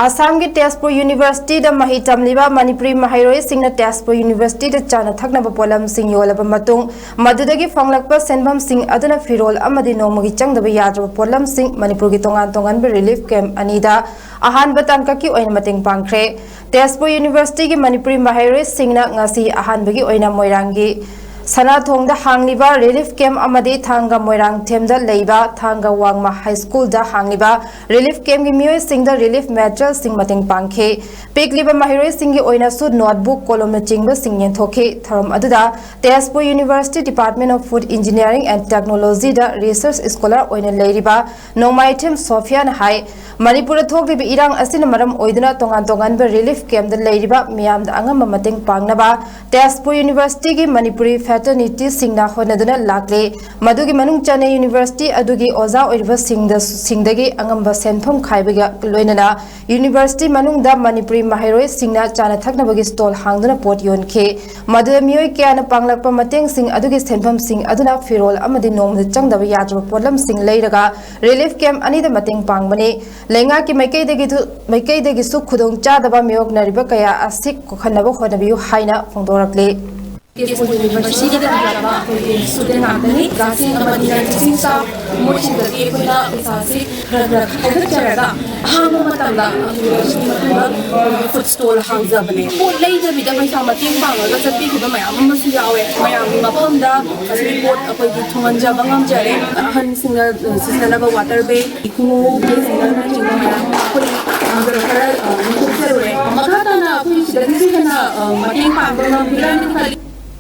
आसाम की तेजपुर यूनिवर्सिटी मही तमलिबा मणिपुरी महैरोई सिंह तेजपुर यूनिवर्सिटी चाना थकनब पोलम सिंह योलब मदुदगी फंगलप सेनभम सिंह अदुना फिरोल अमदी नोमगी चंगदब याद्रब पोलम सिंह मणिपुर की तोंगान तोंगान रिलीफ कैंप अनीदा अहानब तांककी ओइन मतंग पांखरे तेजपुर यूनिवर्सिटी की मणिपुरी महैरोई सिंह ngasi अहानबगी ओइना मोइरांगी सनाथोंग हांगलिबा रिलीफ कैंप अमदी थांगा मोइरांग थेमदा लेबा थांगा वांगमा हाई स्कूल दा हांगलिबा रिलीफ कैंप की मियोय सिंह दा रिलीफ मेटेरियल सिंह मतंग पांखे पेकलिबा महिरोय सिंह की ओइनासु नोटबुक कॉलम चिंग सिंह येंथोखे थरम अदुदा Tezpur university department of food engineering and technology दा रिसर्च स्कॉलर ओइना लेरिबा नोमाइथेम सोफिया न हाई मणिपुर थोकलिबा इरांग असिन मरम ओइदना तोंगान तोंगान बे रिलीफ कैंप दा लेरिबा मियाम दा अंगम मतंग पांगनबा तेजपुर यूनिवर्सिटी की मणिपुरी फैटर्निटी सिंगना होनदुना लाक्ले मदुगी मनुंग चने यूनिवर्सिटी अदुगी ओजा ओइबा सिंगदगी अंगम सेनफम खाइबगा लोइनना यूनिवर्सिटी मनुंग दा मणिपुरी महैरोय सिंगना चाना थकनबगी स्टॉल हांगदुना पोट योनखे मदु मियोय क्याना पांगलकपा मतेंग सिंग अदुगी सेनफम सिंग अदुना फिरोल अमदी नोमद चंगदब याद्रब पोलम सिंग लेरगा रिलीफ कैंप अनीदा मतेंग पांगबने लेंगा की मैकैदगी सु खुदोंग चादबा मियोग नरिबा कया आसिक कोखनबा होनबियु हाइना फोंदोरकले तेजपुर यूनिवर्सिटी के स्टूडेंट आदमी क्लासिंग अमदी टीचिंग स्टाफ मोइसिंगदगी अखोइना इसासे खरखर खाइदचरगा हांगबा मतमदा फूड स्टॉल हांगजबने पोट लेइदबिदा पैसा मतेंग पांगगा चत्तिखिबा मयाम अमसु यावे मयाम मफमदा असि पोट अखोइगी थोंगनजबा ngamjare अहन सिंगा सिस्टनबा वाटर बे इकुमु के सिंगा चिंगा मयाम अखोइ खरखर मुखसरुए मखाताना अखोइ सिदगी सिना मतेंग पांगबा बिरानि